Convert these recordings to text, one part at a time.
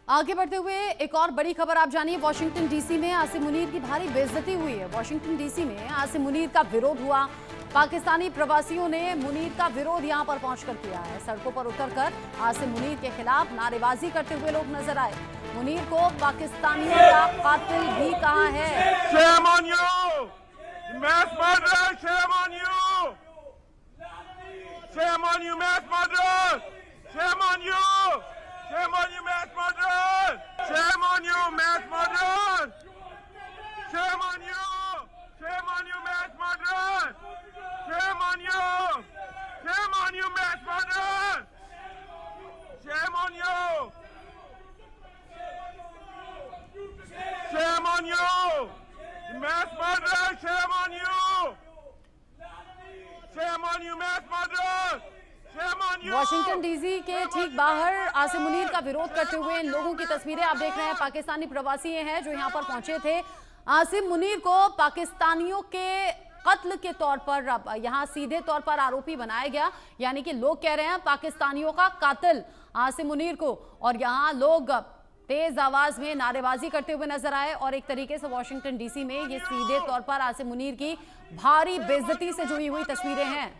आगे बढ़ते हुए एक और बड़ी खबर आप जानिए। वॉशिंगटन डीसी में आसिम मुनीर की भारी बेइज्जती हुई है। वॉशिंगटन डीसी में आसिम मुनीर का विरोध हुआ। पाकिस्तानी प्रवासियों ने मुनीर का विरोध यहां पर पहुंचकर किया है। सड़कों पर उतरकर आसिम मुनीर के खिलाफ नारेबाजी करते हुए लोग नजर आए। मुनीर को पाकिस्तानियों का कातिल भी कहा है। Shame on you! Mass murderer! Shame on you! Shame on you, mass murderer! Shame on you! Shame on you, mass murderer! Shame on you, mass murderer! Shame on you! Shame on you, mass murderer! Shame on you! Shame on you, mass murderer! Shame on you! Shame on you! Mass murderer! Shame on you! Shame on you, mass murderer! Shame on you! Washington DC के ठीक बाहर आसिम मुनीर का विरोध करते हुए इन लोगों की तस्वीरें आप देख रहे हैं। पाकिस्तानी प्रवासी हैं जो यहां पर पहुंचे थे। आसिम मुनीर को पाकिस्तानियों के कत्ल के तौर पर यहां सीधे तौर पर आरोपी बनाया गया, यानी कि लोग कह रहे हैं पाकिस्तानियों का कातिल आसिम मुनीर को। और यहां लोग तेज आवाज में नारेबाजी करते हुए नजर आए और एक तरीके से वॉशिंगटन डीसी में ये सीधे तौर पर आसिम मुनीर की भारी बेइज्जती से जुड़ी हुई तस्वीरें हैं।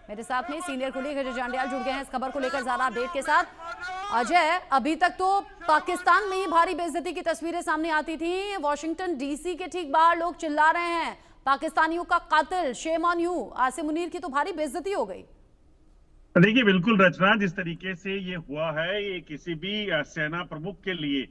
मेरे साथ में सीनियर कुलीग अजय जांडियाल जुड़ गए हैं इस खबर को लेकर ज्यादा अपडेट के साथ। अजय, अभी तक तो पाकिस्तान में ही भारी बेइज्जती की तस्वीरें सामने आती थी। वॉशिंगटन डीसी के ठीक बाहर लोग चिल्ला रहे हैं पाकिस्तानियों का कातिल, shame on you. Asim Munir की तो भारी बेइज्जती हो गई। देखिए, बिल्कुल रचना, जिस तरीके से ये हुआ है, ये किसी भी सेना प्रमुख के लिए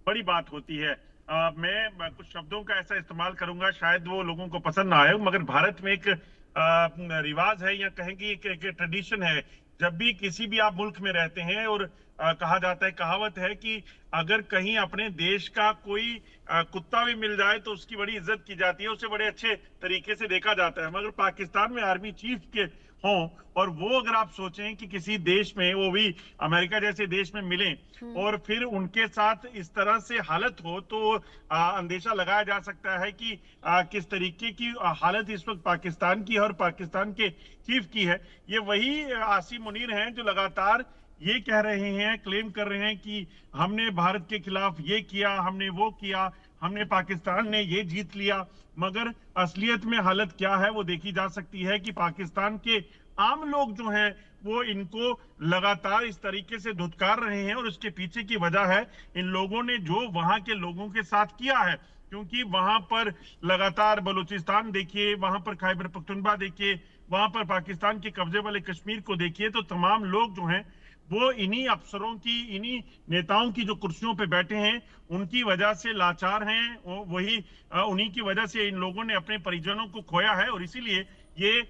बड़ी बात होती है। मैं कुछ शब्दों का ऐसा इस्तेमाल करूंगा, शायद वो लोगों को पसंद ना आए, मगर भारत में एक रिवाज है या कहेंगे एक ट्रेडिशन है। जब भी किसी भी आप मुल्क में रहते हैं और कहा जाता है, कहावत है कि अगर कहीं अपने देश का कोई कुत्ता भी मिल जाए तो उसकी बड़ी इज्जत की जाती है, उसे बड़े अच्छे तरीके से देखा जाता है। मगर पाकिस्तान में आर्मी चीफ के हों और वो अगर आप सोचें कि किसी देश में, वो भी अमेरिका जैसे देश में मिलें और फिर उनके साथ इस तरह से हालत हो, तो अंदेशा लगाया जा सकता है कि किस तरीके की हालत इस वक्त पाकिस्तान की है और पाकिस्तान के चीफ की है। ये वही आसिम मुनीर हैं जो लगातार ये कह रहे हैं, क्लेम कर रहे हैं कि हमने भारत के खिलाफ ये किया, हमने वो किया, हमने पाकिस्तान ने ये जीत लिया। मगर असलियत में हालत क्या है वो देखी जा सकती है कि पाकिस्तान के आम लोग जो हैं वो इनको लगातार इस तरीके से धुतकार रहे हैं और उसके पीछे की वजह है इन लोगों ने जो वहां के लोगों के साथ किया है। क्योंकि वहां पर लगातार बलूचिस्तान देखिए, वहां पर खैबर पख्तूनख्वा देखिए, वहां पर पाकिस्तान के कब्जे वाले कश्मीर को देखिए, तो तमाम लोग जो हैं वो इन्हीं अफसरों की, इन्हीं नेताओं की जो कुर्सियों पे बैठे हैं उनकी वजह से लाचार हैं। वही उन्हीं की वजह से इन लोगों ने अपने परिजनों को खोया है और इसीलिए ये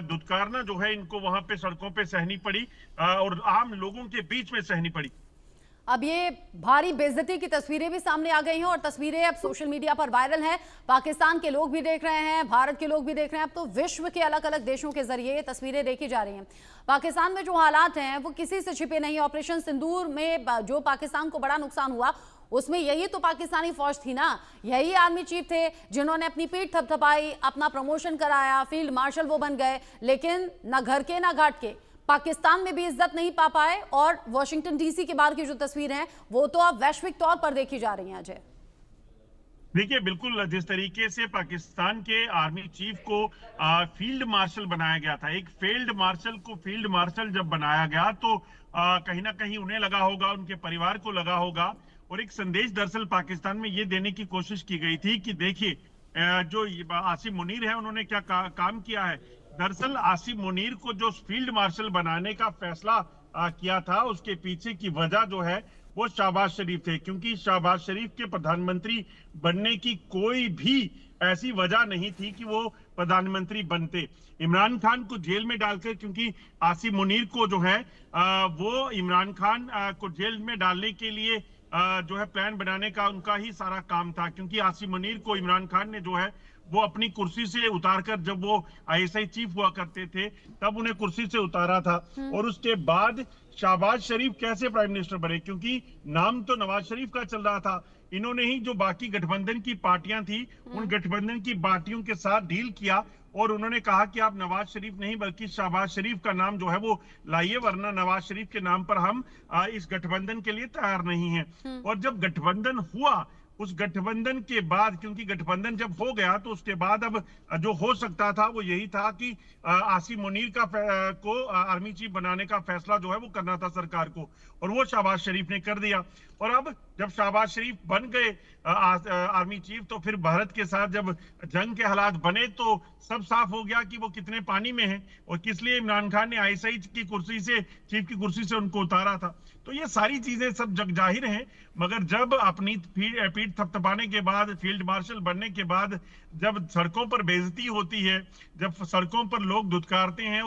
धुतकारना जो है इनको वहां पे सड़कों पे सहनी पड़ी और आम लोगों के बीच में सहनी पड़ी। अब ये भारी बेइज्जती की तस्वीरें भी सामने आ गई हैं और तस्वीरें अब सोशल मीडिया पर वायरल हैं। पाकिस्तान के लोग भी देख रहे हैं, भारत के लोग भी देख रहे हैं। अब तो विश्व के अलग अलग देशों के जरिए ये तस्वीरें देखी जा रही हैं। पाकिस्तान में जो हालात हैं वो किसी से छिपे नहीं। ऑपरेशन सिंदूर में जो पाकिस्तान को बड़ा नुकसान हुआ उसमें यही तो पाकिस्तानी फौज थी ना, यही आर्मी चीफ थे जिन्होंने अपनी पीठ थपथपाई, अपना प्रमोशन कराया, फील्ड मार्शल वो बन गए, लेकिन ना घर के ना घाट के पाकिस्तान में भी इज्जत नहीं पा पाए। और वॉशिंगटन डीसी के बाहर की जो तस्वीर हैं वो तो अब वैश्विक तौर पर देखी जा रही हैं। अजय, देखिए, बिल्कुल जिस तरीके से पाकिस्तान के आर्मी चीफ को फील्ड मार्शल बनाया गया था, एक फील्ड मार्शल को फील्ड मार्शल जब बनाया गया तो कहीं ना कहीं उन्हें लगा होगा, उनके परिवार को लगा होगा और एक संदेश दरअसल पाकिस्तान में ये देने की कोशिश की गई थी कि देखिए जो आसिम मुनीर है उन्होंने क्या काम किया है। दरअसल आसिम मुनीर को जो फील्ड मार्शल बनाने का फैसला किया था उसके पीछे की वजह जो है वो शहबाज शरीफ थे, क्योंकि शहबाज शरीफ के प्रधानमंत्री बनने की कोई भी ऐसी वजह नहीं थी कि वो प्रधानमंत्री बनते। इमरान खान को जेल में डालकर, क्योंकि आसिम मुनीर को जो है वो इमरान खान को जेल में डालने के लिए जो है प्लान बनाने का उनका ही सारा काम था। क्योंकि आसिम मुनीर को इमरान खान ने जो है वो अपनी कुर्सी से उतारकर, जब वो आईएसआई चीफ हुआ करते थे तब उन्हें कुर्सी से उतारा था और उसके बाद शहबाज शरीफ कैसे प्राइम मिनिस्टर बने, क्योंकि नाम तो नवाज शरीफ का चल रहा था। इन्होंने ही जो बाकी गठबंधन की पार्टियां थी उन गठबंधन की पार्टियों के साथ डील किया और उन्होंने कहा कि आप नवाज शरीफ नहीं बल्कि शहबाज शरीफ का नाम जो है वो लाइए, वरना नवाज शरीफ के नाम पर हम इस गठबंधन के लिए तैयार नहीं हैं। और जब गठबंधन हुआ, उस गठबंधन के बाद, क्योंकि गठबंधन जब हो गया तो उसके बाद अब जो हो सकता था वो यही था कि आसिम मुनीर को आर्मी चीफ बनाने का फैसला जो है वो करना था सरकार को, और वो शहबाज शरीफ ने कर दिया। और अब जब शहबाज शरीफ बन गए आर्मी चीफ, तो फिर भारत के साथ जब जंग के हालात बने तो सब साफ हो गया कि वो कितने पानी में हैं और किस लिए इमरान खान ने आईएसआई की कुर्सी से, चीफ की कुर्सी से उनको उतारा था। तो ये सारी चीजें सब जग जाहिर हैं, मगर जब अपनी पीठ थपथपाने के बाद, फील्ड मार्शल बनने के बाद, जब सड़कों पर बेइज्जती होती है, जब सड़कों पर लोग धुतकारते हैं